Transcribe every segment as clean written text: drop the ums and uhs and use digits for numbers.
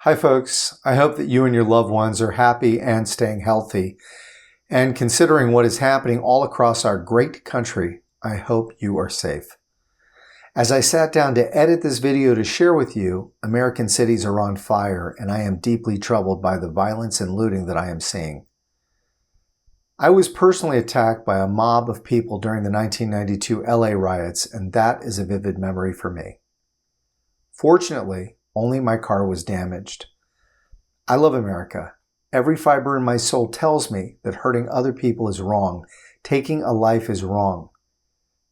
Hi, folks. I hope that you and your loved ones are happy and staying healthy. And considering what is happening all across our great country, I hope you are safe. As I sat down to edit this video to share with you, American cities are on fire, and I am deeply troubled by the violence and looting that I am seeing. I was personally attacked by a mob of people during the 1992 LA riots, and that is a vivid memory for me. Fortunately, only my car was damaged. I love America. Every fiber in my soul tells me that hurting other people is wrong. Taking a life is wrong.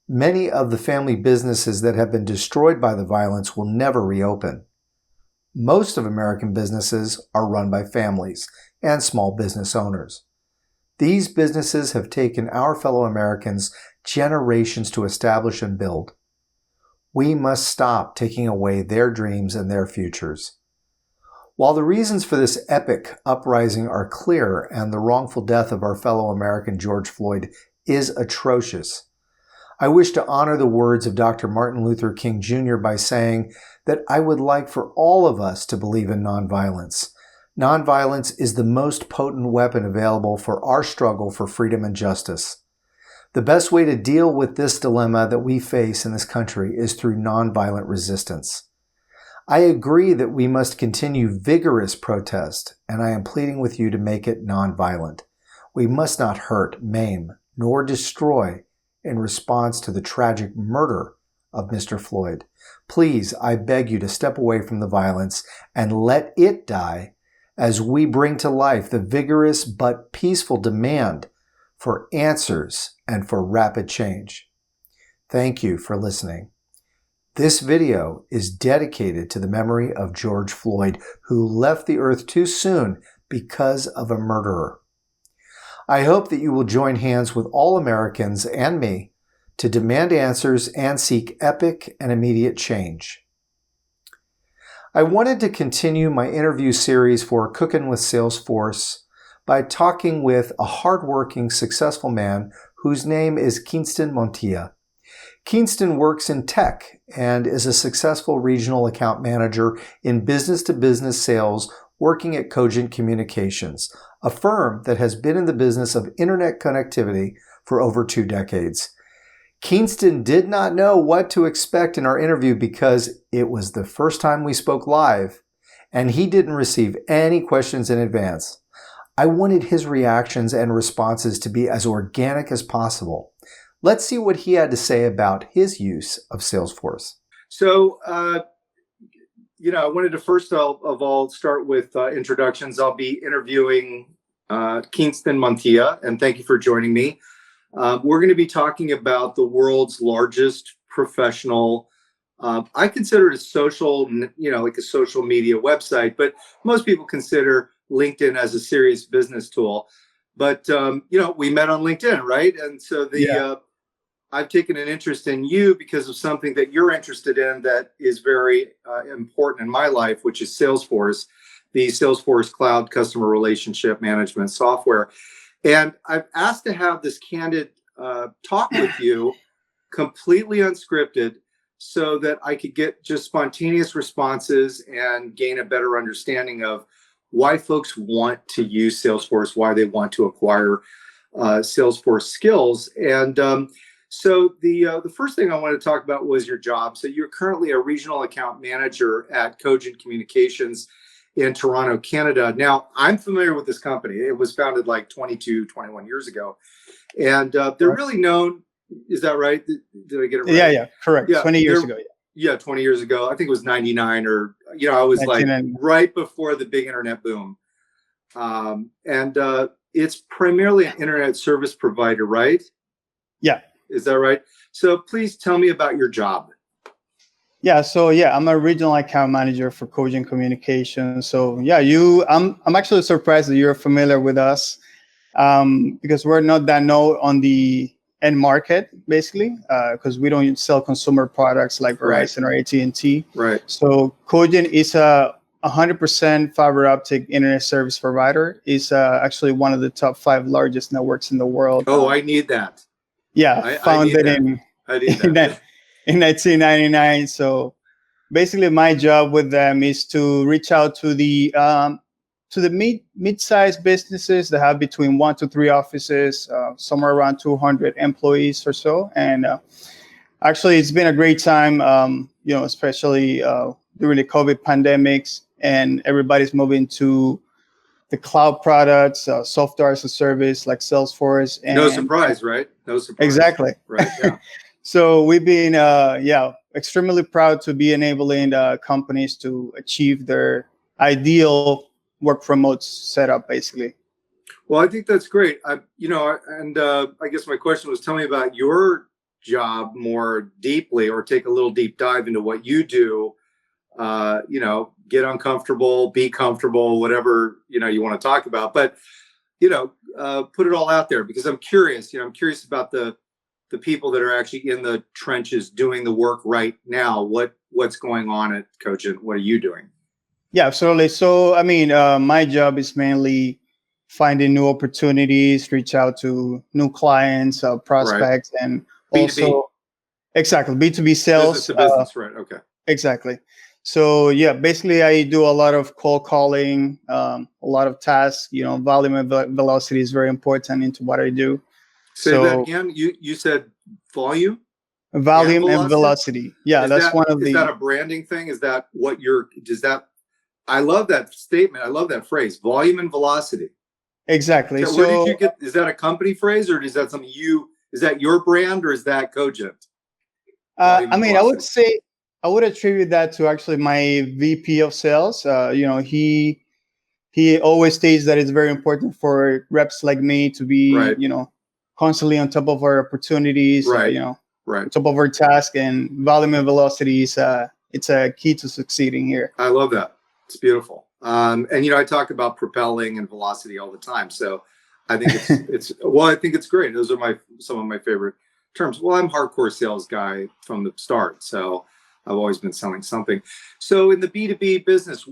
Many of the family businesses that have been destroyed by the violence will never reopen. Most of American businesses are run by families and small business owners. These businesses have taken our fellow Americans generations to establish and build. We must stop taking away their dreams and their futures. While the reasons for this epic uprising are clear and the wrongful death of our fellow American George Floyd is atrocious, I wish to honor the words of Dr. Martin Luther King Jr. by saying that I would like for all of us to believe in nonviolence. Nonviolence is the most potent weapon available for our struggle for freedom and justice. The best way to deal with this dilemma that we face in this country is through nonviolent resistance. I agree that we must continue vigorous protest, and I am pleading with you to make it nonviolent. We must not hurt, maim, nor destroy in response to the tragic murder of Mr. Floyd. Please, I beg you to step away from the violence and let it die as we bring to life the vigorous but peaceful demand for answers and for rapid change. Thank you for listening. This video is dedicated to the memory of George Floyd, who left the earth too soon because of a murderer. I hope that you will join hands with all Americans and me to demand answers and seek epic and immediate change. I wanted to continue my interview series for Cooking with Salesforce by talking with a hardworking, successful man whose name is Keinston Montilla. Keinston works in tech and is a successful regional account manager in business-to-business sales working at Cogent Communications, a firm that has been in the business of internet connectivity for over 2 decades. Keinston did not know what to expect in our interview because it was the first time we spoke live, and he didn't receive any questions in advance. I wanted his reactions and responses to be as organic as possible. Let's see what he had to say about his use of Salesforce. So, I wanted to first of all start with introductions. I'll be interviewing Keinston Montilla, and thank you for joining me. We're going to be talking about the world's largest professional, I consider it a social, like a social media website, but most people consider LinkedIn as a serious business tool. But, we met on LinkedIn, right? And so I've taken an interest in you because of something that you're interested in that is very important in my life, which is Salesforce, the Salesforce Cloud Customer Relationship Management software. And I've asked to have this candid talk with you, completely unscripted, so that I could get just spontaneous responses and gain a better understanding of why folks want to use Salesforce, why they want to acquire Salesforce skills. And so the first thing I wanted to talk about was your job. So you're currently a regional account manager at Cogent Communications in Toronto, Canada. Now, I'm familiar with this company. It was founded like 21 years ago. And they're really known. Is that right? Did I get it right? Yeah, correct. Yeah, 20 years ago. Yeah, 20 years ago. I think it was 99 or, I was like right before the big internet boom. And it's primarily an internet service provider, right? Yeah. Is that right? So please tell me about your job. Yeah, so I'm a regional account manager for Cogent Communications. So I'm actually surprised that you're familiar with us because we're not that known on the end market, basically, because we don't sell consumer products like Verizon or AT&T. Right. So Cogent is a 100% fiber optic internet service provider. It's actually one of the top 5 largest networks in the world. Oh, I need that. Yeah, founded in 1999. So basically my job with them is to reach out to the mid-sized businesses that have between 1 to 3 offices, somewhere around 200 employees or so. And actually, it's been a great time, especially during the COVID pandemics, and everybody's moving to the cloud products, software as a service like Salesforce. And no surprise, right? No surprise. Exactly. Right. Yeah. So we've been, extremely proud to be enabling companies to achieve their ideal work from remote setup, basically. Well, I think that's great. I guess my question was, tell me about your job more deeply, or take a little deep dive into what you do. Get uncomfortable, be comfortable, whatever, you want to talk about, but, put it all out there, because I'm curious, I'm curious about the people that are actually in the trenches doing the work right now. What's going on at Cogent? What are you doing? Yeah, absolutely. So, I mean, my job is mainly finding new opportunities, reach out to new clients, prospects, right. And B2B. Also, exactly, B2B sales. Business to business, right? Okay. Exactly. So, yeah, basically, I do a lot of cold calling, a lot of tasks. Volume and velocity is very important into what I do. Say that again. You said volume? Volume and velocity. Yeah, is that a branding thing? Is that what I love that statement. I love that phrase, volume and velocity. Exactly. So where did you get, is that a company phrase, or is that something is that your brand, or is that Cogent? I would attribute that to actually my VP of sales. He always states that it's very important for reps like me to be, right. Constantly on top of our opportunities, right. Right. On top of our task, and volume and velocity is it's a key to succeeding here. I love that. It's beautiful. And I talk about propelling and velocity all the time. So I think I think it's great. Those are some of my favorite terms. Well, I'm a hardcore sales guy from the start, so I've always been selling something. So in the B2B business,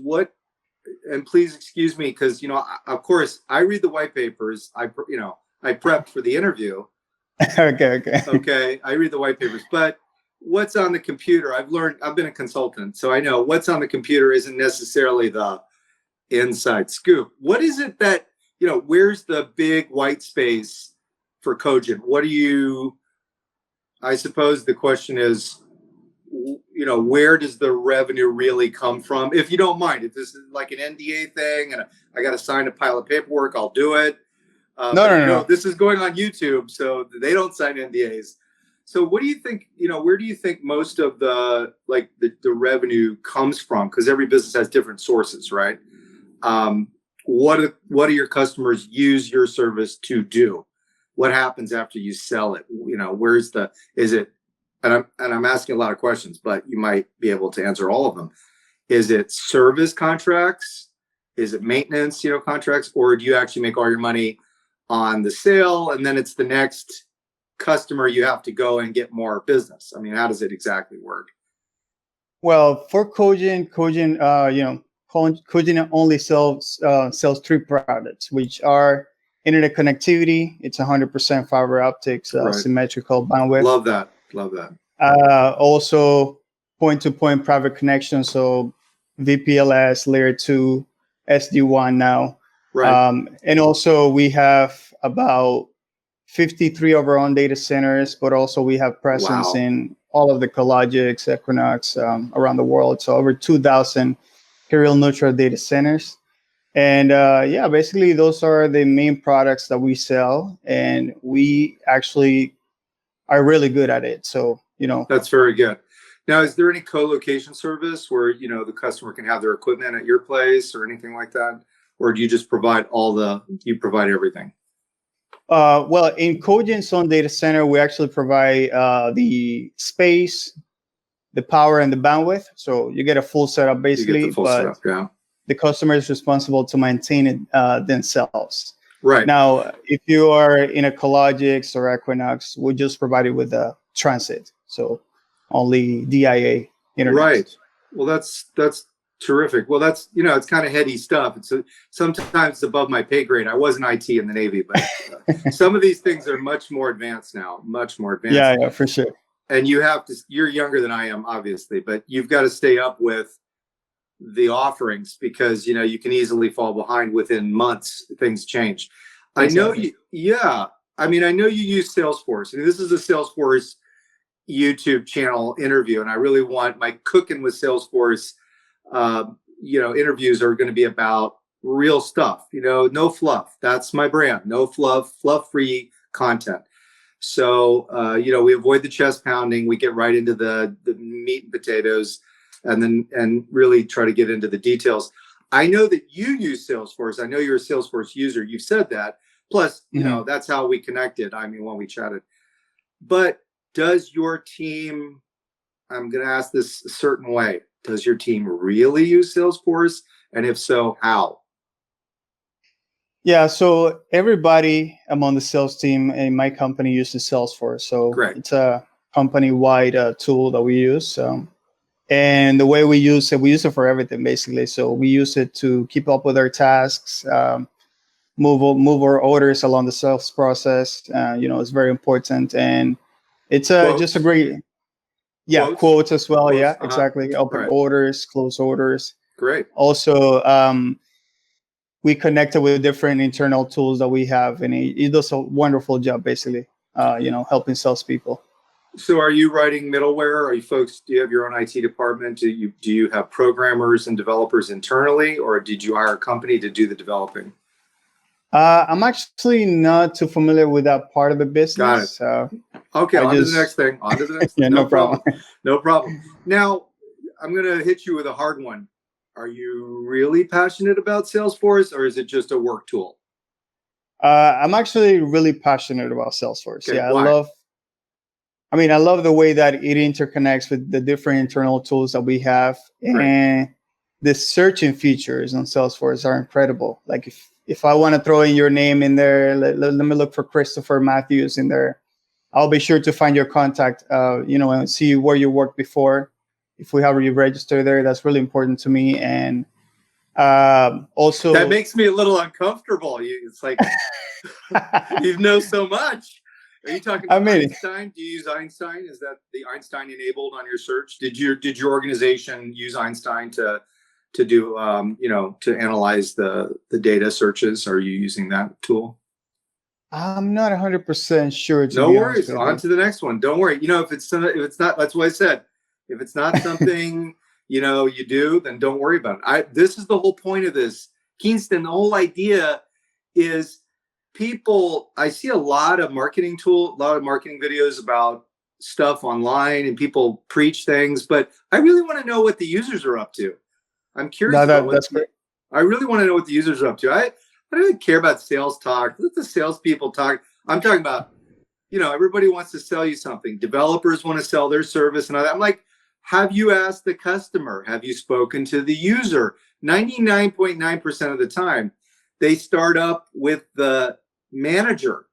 and please excuse me, because of course I read the white papers. I prepped for the interview. Okay. I read the white papers, but what's on the computer? I've been a consultant, so I know what's on the computer isn't necessarily the inside scoop. What is it that, where's the big white space for Cogent? I suppose the question is, where does the revenue really come from? If you don't mind, if this is like an NDA thing and I got to sign a pile of paperwork, I'll do it. No. This is going on YouTube, so they don't sign NDAs. So what do you think, where do you think most of the revenue comes from? Because every business has different sources, right? What do your customers use your service to do? What happens after you sell it? And I'm asking a lot of questions, but you might be able to answer all of them. Is it service contracts? Is it maintenance, contracts? Or do you actually make all your money on the sale, and then it's the next customer you have to go and get more business? I mean, how does it exactly work? Well, for Cogent, Cogent only sells 3 products, which are internet connectivity. It's 100% fiber optics, right. Symmetrical bandwidth. Love that. Also, point-to-point private connection, so VPLS, layer 2, SD-WAN now. Right. And also we have about 53 of our own data centers, but also we have presence in all of the Cologix, Equinox around the world. So over 2,000 aerial neutral data centers. And basically those are the main products that we sell, and we actually are really good at it. So, That's very good. Now, is there any co-location service where, the customer can have their equipment at your place or anything like that? Or do you just provide everything? Well, in Cogent's own data center, we actually provide the space, the power, and the bandwidth. So you get a full setup, basically. You get the full setup, yeah. The customer is responsible to maintain it themselves. Right. Now, if you are in a Cologix or Equinox, we just provide it with a transit. So only DIA internet. Right. Well, that's terrific. Well, that's, it's kind of heady stuff. Sometimes it's above my pay grade. I was in IT in the Navy, but some of these things are much more advanced now, much more advanced. Yeah, for sure. and you have to, you're younger than I am, obviously, but you've got to stay up with the offerings because, you can easily fall behind within months. Things change. I know Exactly. yeah. I mean, I know you use Salesforce. I mean, this is a Salesforce YouTube channel interview, and I really want my cooking with Salesforce, interviews are going to be about real stuff, no fluff. That's my brand. No fluff, fluff-free content. So, we avoid the chest pounding. We get right into the meat and potatoes and really try to get into the details. I know that you use Salesforce. I know you're a Salesforce user. You've said that. Plus, that's how we connected. I mean, when we chatted. But does your team, I'm going to ask this a certain way, does your team really use Salesforce? And if so, how? Yeah, so everybody among the sales team in my company uses Salesforce. So Great. It's a company-wide tool that we use. And the way we use it for everything, basically. So we use it to keep up with our tasks, move our orders along the sales process. It's very important. And it's just a great, quotes as well. Quotes, yeah, exactly. Open orders, close orders. Great. Also, we connected with different internal tools that we have, and it does a wonderful job, basically, helping salespeople. So are you writing middleware? Do you have your own IT department? Do you have programmers and developers internally, or did you hire a company to do the developing? I'm actually not too familiar with that part of the business. Got it. Okay, on to the next thing. Yeah, no problem. No problem. Now, I'm going to hit you with a hard one. Are you really passionate about Salesforce, or is it just a work tool? I'm actually really passionate about Salesforce. Okay, yeah, why? I love the way that it interconnects with the different internal tools that we have. Great. And the searching features on Salesforce are incredible. Like if I want to throw in your name in there, let me look for Christopher Matthews in there. I'll be sure to find your contact, and see where you worked before. If we have you registered there, that's really important to me. And also, that makes me a little uncomfortable. It's like you know so much. Are you talking about Einstein? Do you use Einstein? Is that the Einstein enabled on your search? Did your organization use Einstein to do to analyze the data searches? Are you using that tool? I'm not 100% sure. No worries. On to the next one. Don't worry. If it's not, that's what I said. If it's not something you do, then don't worry about it. This is the whole point of this, Keinston. The whole idea is I see a lot of marketing videos about stuff online, and people preach things, but I really want to know what the users are up to. I'm curious. That's great. I really want to know what the users are up to. I don't really care about sales talk. Let the salespeople talk. I'm talking about, everybody wants to sell you something. Developers want to sell their service and all that. I'm like, have you asked the customer? Have you spoken to the user? 99.9% of the time, they start up with the manager.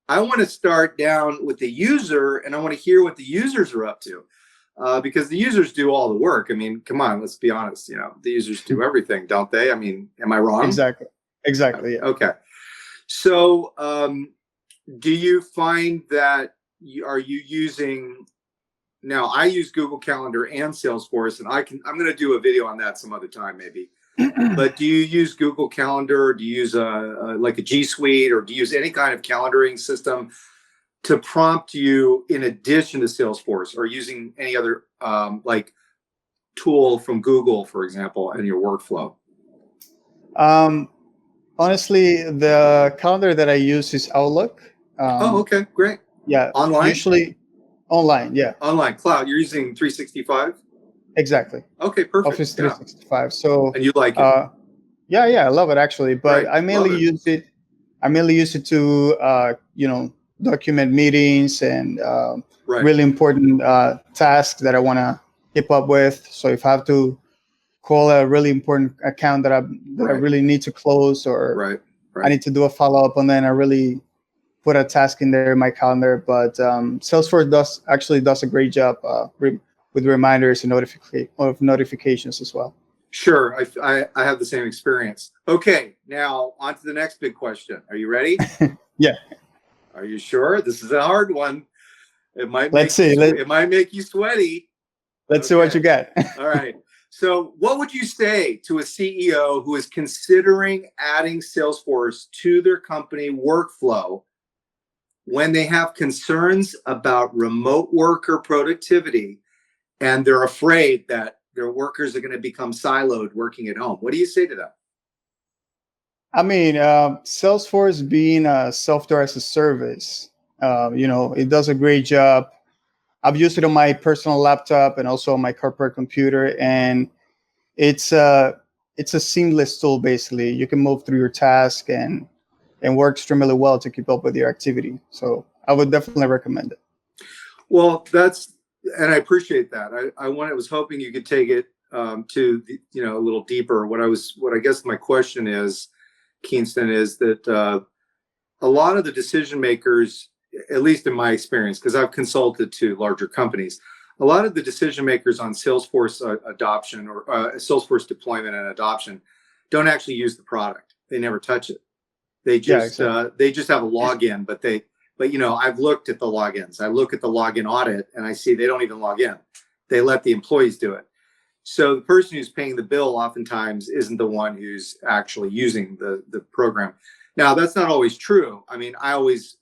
I want to start down with the user, and I want to hear what the users are up to, because the users do all the work. I mean, come on, let's be honest. The users do everything, don't they? I mean, am I wrong? Exactly. Yeah. Okay. So, do you find that are you using? Now, I use Google Calendar and Salesforce, and I'm going to do a video on that some other time, maybe. But do you use Google Calendar? Do you use like a G Suite, or do you use any kind of calendaring system to prompt you in addition to Salesforce, or using any other like tool from Google, for example, in your workflow? Honestly, the calendar that I use is Outlook. Okay, great. Yeah, online. Usually online. Yeah, online cloud. You're using 365. Exactly. Okay, perfect. Office 365. Yeah. So and you like it? Yeah, I love it actually. But Right. I mainly use it to document meetings and really important tasks that I want to keep up with. So if I have to call a really important account that I really need to close, or I need to do a follow up, and then I really put a task in there in my calendar. But Salesforce does a great job with reminders and notifications as well. Sure, I have the same experience. Okay, now on to the next big question. Are you ready? Yeah. Are you sure? This is a hard one. It might Let's make see. it might make you sweaty. Let's see what you get. All right. So what would you say to a CEO who is considering adding Salesforce to their company workflow when they have concerns about remote worker productivity and they're afraid that their workers are going to become siloed working at home? What do you say to them? I mean, Salesforce being a software as a service, it does a great job. I've used it on my personal laptop and also on my corporate computer, and it's a seamless tool. Basically, you can move through your task and work extremely well to keep up with your activity. So I would definitely recommend it. Well, and I appreciate that. I was hoping you could take it to a little deeper. What I guess my question is, Keinston, is that a lot of the decision makers, at least in my experience, because I've consulted to larger companies, a lot of the decision makers on Salesforce adoption or Salesforce deployment and adoption don't actually use the product. They never touch it. They just they just have a login, but I've looked at the logins. I look at the login audit and I see they don't even log in. They let the employees do it. So the person who's paying the bill oftentimes isn't the one who's actually using the program. Now, that's not always true. I mean, I always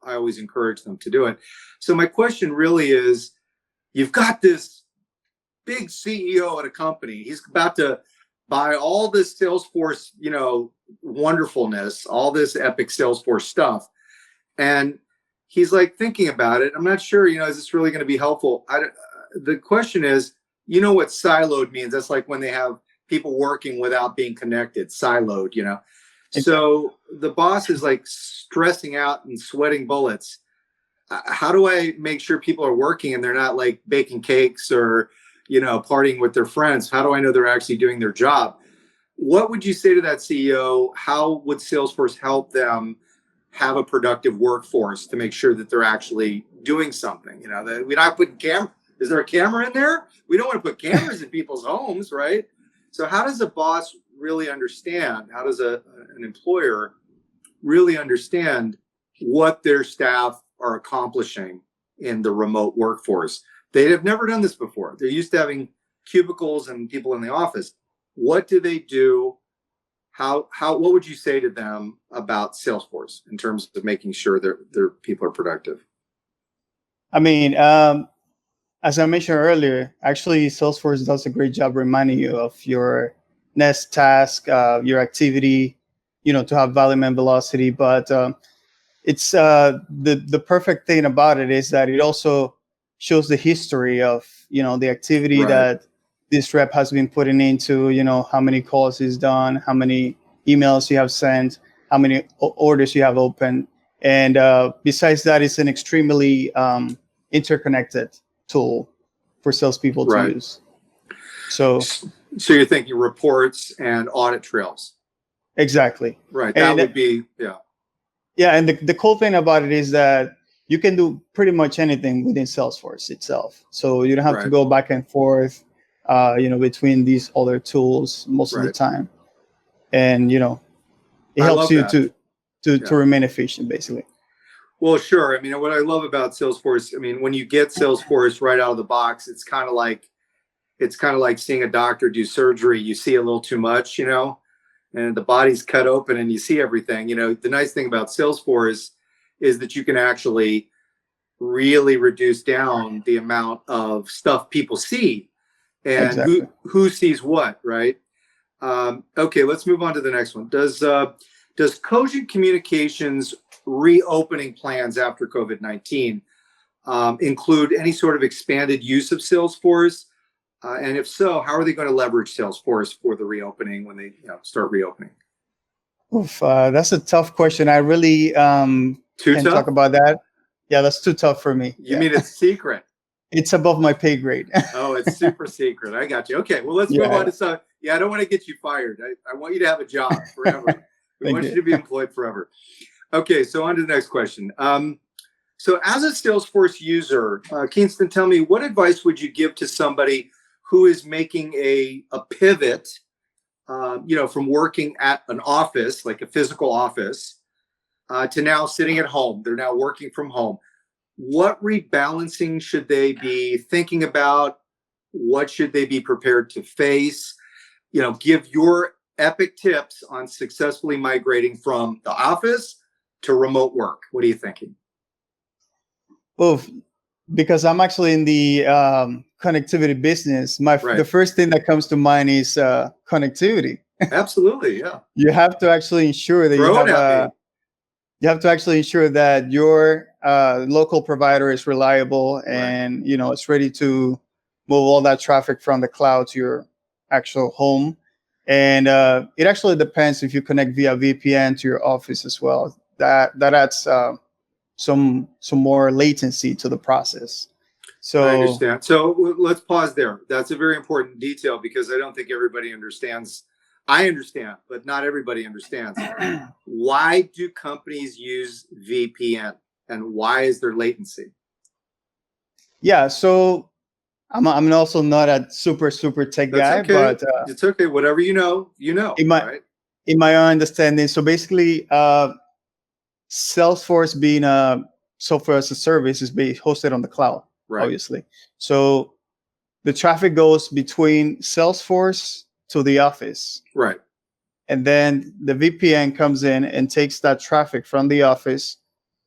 encourage them to do it. So my question really is, you've got this big CEO at a company. He's about to buy all this Salesforce, wonderfulness, all this epic Salesforce stuff. And he's like thinking about it. I'm not sure, is this really going to be helpful? The question is, what siloed means? That's like when they have people working without being connected, siloed, Exactly. So the boss is like stressing out and sweating bullets. How do I make sure people are working and they're not like baking cakes or, partying with their friends? How do I know they're actually doing their job? What would you say to that CEO? How would Salesforce help them have a productive workforce to make sure that they're actually doing something? That we're not putting camera. Is there a camera in there? We don't want to put cameras in people's homes, right? So how does a boss really understand? How does an employer really understand what their staff are accomplishing in the remote workforce? They have never done this before. They're used to having cubicles and people in the office. What do they do? What would you say to them about Salesforce in terms of making sure their people are productive? I mean, as I mentioned earlier, actually, Salesforce does a great job reminding you of your next task, your activity, to have volume and velocity. But it's the perfect thing about it is that it also shows the history of, the activity Right. that this rep has been putting into, how many calls he's done, how many emails you have sent, how many orders you have opened. And besides that, it's an extremely interconnected tool for salespeople to Right. use. So you're thinking reports and audit trails. Exactly. Right. That would be, yeah. Yeah. And the cool thing about it is that you can do pretty much anything within Salesforce itself. So you don't have to go back and forth, between these other tools most of the time. And, it helps you to remain efficient, basically. Well, sure. I mean, what I love about Salesforce, when you get Salesforce right out of the box, it's kind of like seeing a doctor do surgery. You see a little too much, and the body's cut open and you see everything. The nice thing about Salesforce is that you can actually really reduce down the amount of stuff people see and who sees what, right? Okay, let's move on to the next one. Does Cogent Communications reopening plans after COVID-19 include any sort of expanded use of Salesforce? And if so, how are they going to leverage Salesforce for the reopening when they start reopening? Oof, that's a tough question. I really can't talk about that. Yeah, that's too tough for me. You mean it's secret? It's above my pay grade. Oh, it's super secret. I got you. Okay, well, let's move on to some. Yeah, I don't want to get you fired. I want you to have a job forever. We want you to be employed forever. Okay, so on to the next question. So as a Salesforce user, Keinston, tell me, what advice would you give to somebody who is making a pivot, from working at an office, like a physical office, to now sitting at home? They're now working from home. What what rebalancing should they be thinking about? What should they be prepared to face? Give your epic tips on successfully migrating from the office to remote work. What are you thinking? Well, because I'm actually in the connectivity business, the first thing that comes to mind is connectivity. Absolutely, yeah. You have to actually ensure that you have to actually ensure that your local provider is reliable and it's ready to move all that traffic from the cloud to your actual home. And it actually depends if you connect via VPN to your office as well. That adds some more latency to the process. So I understand. So let's pause there. That's a very important detail because I don't think everybody understands. I understand, but not everybody understands. Why do companies use VPN and why is there latency? Yeah, so I'm also not a super tech guy, okay. But it's okay. Whatever you know. Right? In my understanding, so basically, Salesforce being a software as a service is being hosted on the cloud, obviously. So the traffic goes between Salesforce to the office. Right. And then the VPN comes in and takes that traffic from the office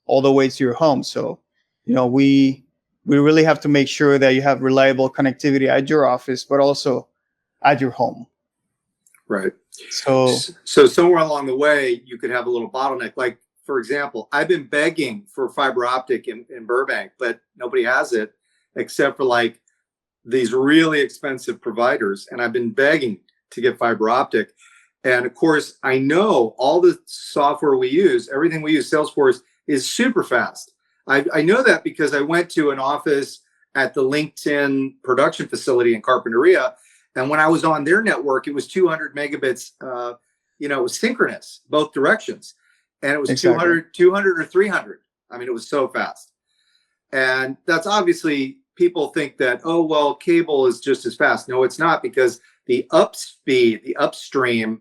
all the way to your home. So, we really have to make sure that you have reliable connectivity at your office, but also at your home. Right. So somewhere along the way, you could have a little bottleneck. Like, for example, I've been begging for fiber optic in Burbank, but nobody has it except for like these really expensive providers. And I've been begging to get fiber optic. And of course, I know all the software we use, everything we use, Salesforce, is super fast. I know that because I went to an office at the LinkedIn production facility in Carpinteria. And when I was on their network, it was 200 megabits. It was synchronous, both directions. And it was exactly. 200 or 300. I mean, it was so fast. And that's obviously, people think that, oh, well, cable is just as fast. No, it's not, because the upstream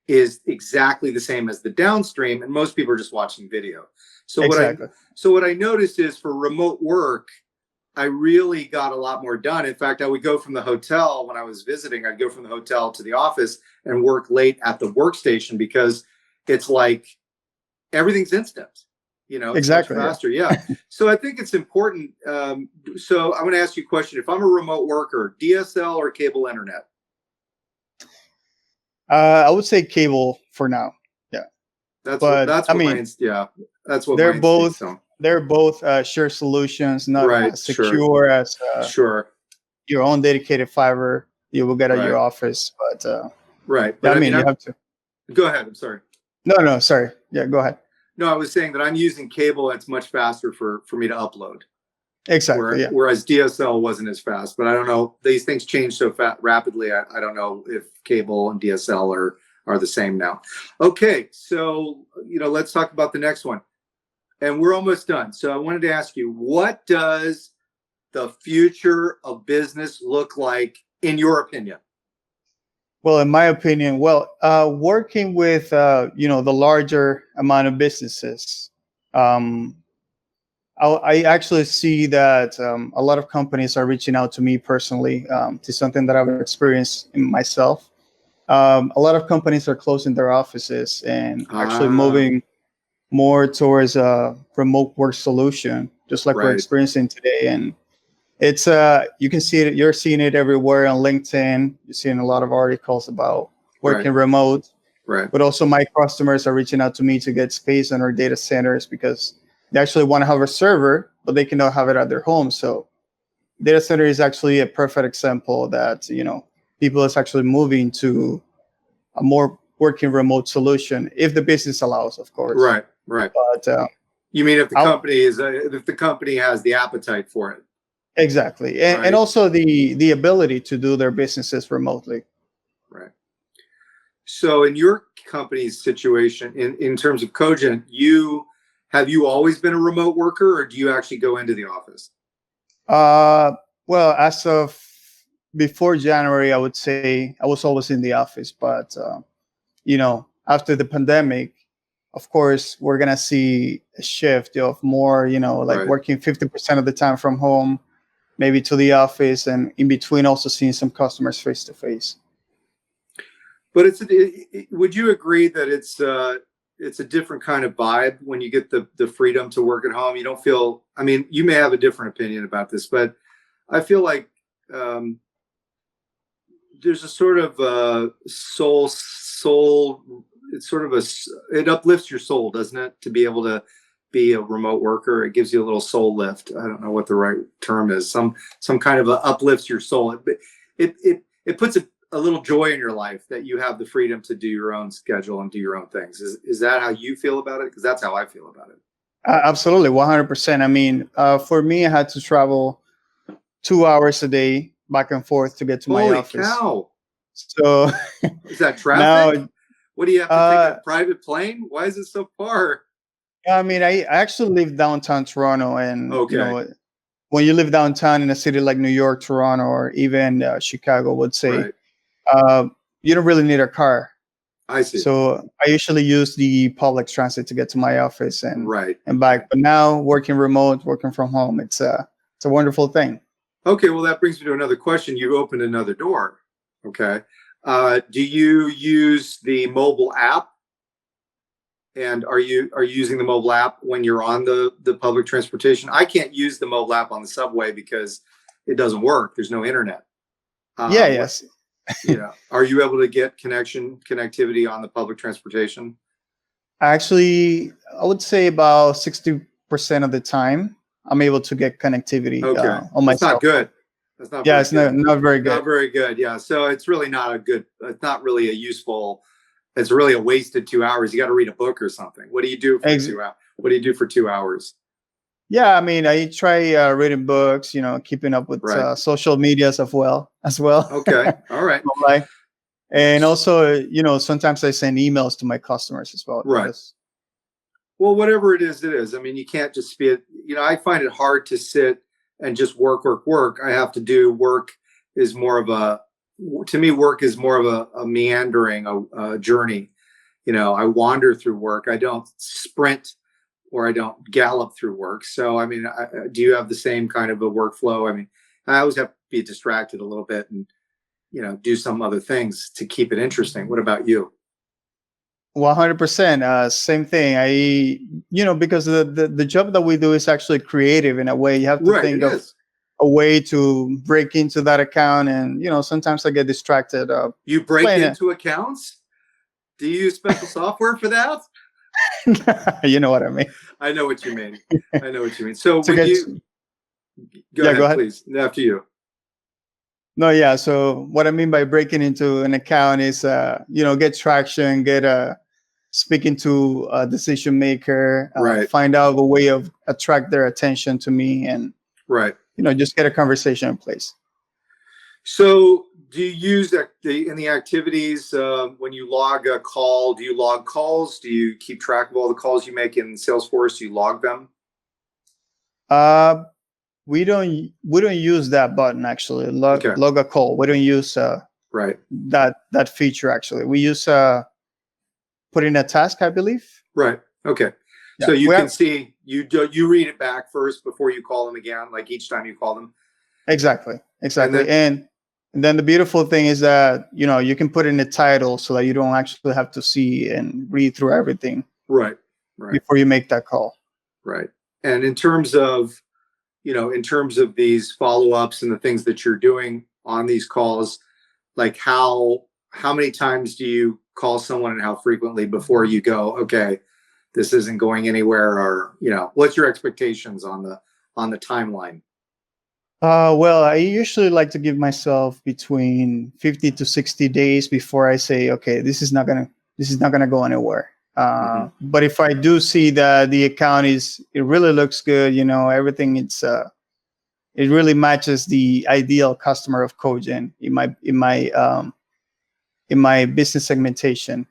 is exactly the same as the downstream. And most people are just watching video. So exactly. What I noticed is for remote work, I really got a lot more done. In fact, I would go from the hotel when I was visiting, I'd go from the hotel to the office and work late at the workstation because it's like everything's instant, it's exactly much faster. Yeah. So I think it's important. So I'm going to ask you a question. If I'm a remote worker, DSL or cable internet? I would say cable for now. Yeah. That's what they're both. They're both shared solutions, not as secure as your own dedicated fiber you will get at your office. But But you have to. Go ahead. I'm sorry. No, sorry. Yeah, go ahead. No, I was saying that I'm using cable. And it's much faster for me to upload. Exactly. Whereas DSL wasn't as fast. But I don't know. These things change so rapidly. I don't know if cable and DSL are the same now. Okay, so let's talk about the next one. And we're almost done. So I wanted to ask you, what does the future of business look like in your opinion? Well, in my opinion, working with the larger amount of businesses, I actually see that a lot of companies are reaching out to me personally to something that I've experienced in myself. A lot of companies are closing their offices and actually moving more towards a remote work solution, just like we're experiencing today. And it's you can see it. You're seeing it everywhere on LinkedIn. You're seeing a lot of articles about working remote. Right. But also, my customers are reaching out to me to get space on our data centers because they actually want to have a server, but they cannot have it at their home. So, data center is actually a perfect example that people is actually moving to a more working remote solution if the business allows, of course. Right. But you mean if the company has the appetite for it? Exactly, and also the ability to do their businesses remotely. Right. So in your company's situation, in terms of Cogent, have you always been a remote worker, or do you actually go into the office? Well, as of before January, I would say I was always in the office, but after the pandemic, of course, we're going to see a shift of more, like Right. working 50% of the time from home, maybe to the office, and in between also seeing some customers face to face. But would you agree that it's a different kind of vibe when you get the freedom to work at home? You don't feel, I mean, you may have a different opinion about this, but I feel like there's a sort of soul, it's sort of it uplifts your soul, doesn't it? To be able to be a remote worker, it gives you a little soul lift. I don't know what the right term is. Some kind of uplifts your soul. It puts a little joy in your life that you have the freedom to do your own schedule and do your own things. Is that how you feel about it? Because that's how I feel about it. Absolutely, 100%. I mean, for me, I had to travel 2 hours a day back and forth to get to my office. Holy cow! So is that traffic? now, what do you have to take a private plane? Why is it so far? I mean, I actually live downtown Toronto, and Okay. When you live downtown in a city like New York, Toronto, or even Chicago, would say, Right. you don't really need a car. I see. So I usually use the public transit to get to my office and Right. and back. But now working remote, working from home, it's a wonderful thing. Okay, well, that brings me to another question. You opened another door. Okay. Do you use the mobile app? And are you using the mobile app when you're on the public transportation? I can't use the mobile app on the subway because it doesn't work. There's no internet. Yes. Are you able to get connectivity on the public transportation? Actually, I would say about 60% of the time, I'm able to get connectivity on my That's not cell phone. good. That's not. Yeah, it's not very good. Not very good. Yeah. So it's really not a good. It's not really a useful. It's really a wasted 2 hours. You got to read a book or something. What do you do for 2 hours? What do you do for 2 hours? Yeah, I mean, I try reading books. Keeping up with social medias as well. Okay. All right. And also, sometimes I send emails to my customers as well. Right. Well, whatever it is, it is. I mean, you can't just be, I find it hard to sit and just work. I have to do work is more of to me, work is more of a meandering, a journey. I wander through work. I don't sprint or I don't gallop through work. So, I mean, do you have the same kind of a workflow? I mean, I always have to be distracted a little bit and, do some other things to keep it interesting. What about you? 100%. Same thing. Because the job that we do is actually creative in a way. You have to think of a way to break into that account, and sometimes I get distracted. You break into accounts? Do you use special software for that? You know what I mean. I know what you mean. So go ahead, please. After you. No, yeah. So what I mean by breaking into an account is, get traction, get speaking to a decision maker, find out a way of attract their attention to me, and just get a conversation in place. So do you use in the activities when you log a call? Do you log calls? Do you keep track of all the calls you make in Salesforce? Do you log them? We don't use that button actually. Log a call. We don't use that feature actually. We use put in a task, I believe. Right. Okay. Yeah. So you can see you read it back first before you call them again, like each time you call them. Exactly. And then the beautiful thing is that you can put in a title so that you don't actually have to see and read through everything. Right. Before you make that call. Right. And in terms of these follow-ups and the things that you're doing on these calls, like how many times do you call someone and how frequently before you go, okay, this isn't going anywhere, or what's your expectations on the timeline? Well, I usually like to give myself between 50 to 60 days before I say, okay, this is not gonna go anywhere. But if I do see that the account it really looks good, everything it really matches the ideal customer of Cogen in my business segmentation,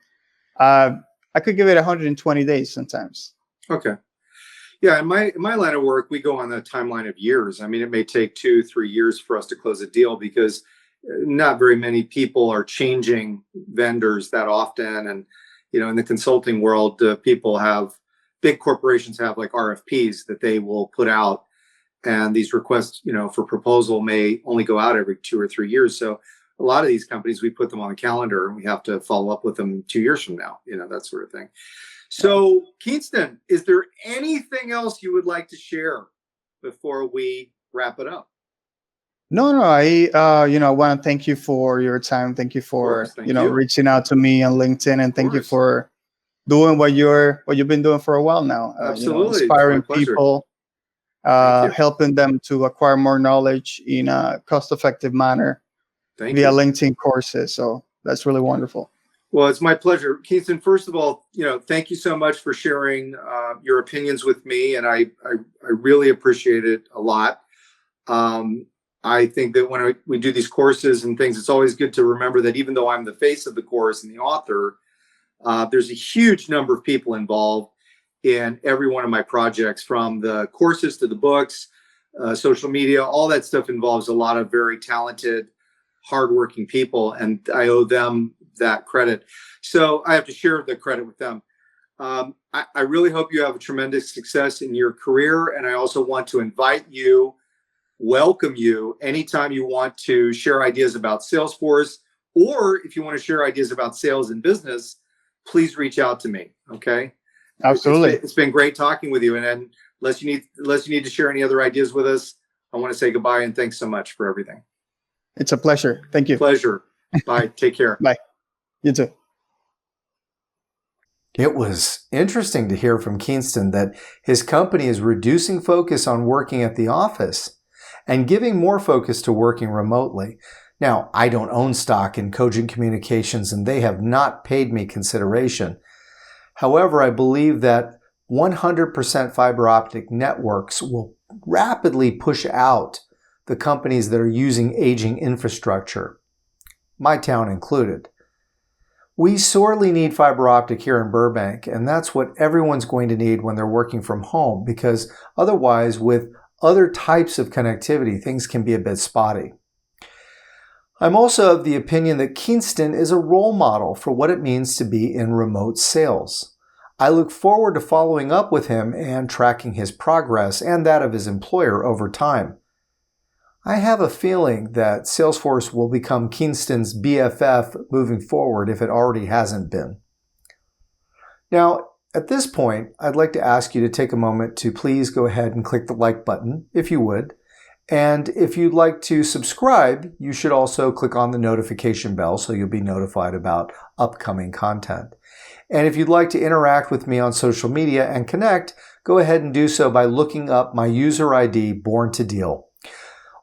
I could give it 120 days sometimes. Okay. Yeah, in my line of work, we go on the timeline of years. I mean, it may take 2-3 years for us to close a deal because not very many people are changing vendors that often, and in the consulting world, big corporations have like RFPs that they will put out. And these requests, for proposal may only go out every 2 or 3 years. So a lot of these companies, we put them on the calendar and we have to follow up with them 2 years from now, that sort of thing. So Keinston, is there anything else you would like to share before we wrap it up? No, I want to thank you for your time. Thank you for, reaching out to me on LinkedIn, and thank you for doing what you've been doing for a while now. Absolutely. Inspiring people, helping them to acquire more knowledge in a cost-effective manner via LinkedIn courses. So that's really wonderful. Well, it's my pleasure. Keinston, first of all, thank you so much for sharing your opinions with me. And I really appreciate it a lot. I think that when we do these courses and things, it's always good to remember that even though I'm the face of the course and the author, there's a huge number of people involved in every one of my projects, from the courses to the books, social media. All that stuff involves a lot of very talented, hardworking people, and I owe them that credit. So I have to share the credit with them. I really hope you have a tremendous success in your career, and I also want to welcome you anytime you want to share ideas about Salesforce, or if you want to share ideas about sales and business, please reach out to me. Okay. Absolutely. It's been great talking with you. And unless you need to share any other ideas with us, I want to say goodbye and thanks so much for everything. It's a pleasure. Thank you. Pleasure. Bye. Take care. Bye. You too. It was interesting to hear from Keinston that his company is reducing focus on working at the office and giving more focus to working remotely. Now, I don't own stock in Cogent Communications, and they have not paid me consideration. However, I believe that 100% fiber optic networks will rapidly push out the companies that are using aging infrastructure, my town included. We sorely need fiber optic here in Burbank, and that's what everyone's going to need when they're working from home, because otherwise, with other types of connectivity, things can be a bit spotty. I'm also of the opinion that Keinston is a role model for what it means to be in remote sales. I look forward to following up with him and tracking his progress and that of his employer over time. I have a feeling that Salesforce will become Keinston's BFF moving forward if it already hasn't been. Now, at this point, I'd like to ask you to take a moment to please go ahead and click the like button, if you would. And if you'd like to subscribe, you should also click on the notification bell so you'll be notified about upcoming content. And if you'd like to interact with me on social media and connect, go ahead and do so by looking up my user ID, Born to Deal.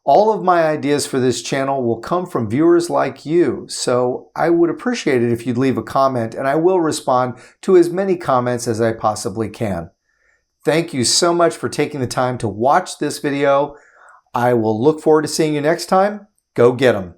All of my ideas for this channel will come from viewers like you, so I would appreciate it if you'd leave a comment, and I will respond to as many comments as I possibly can. Thank you so much for taking the time to watch this video. I will look forward to seeing you next time. Go get 'em.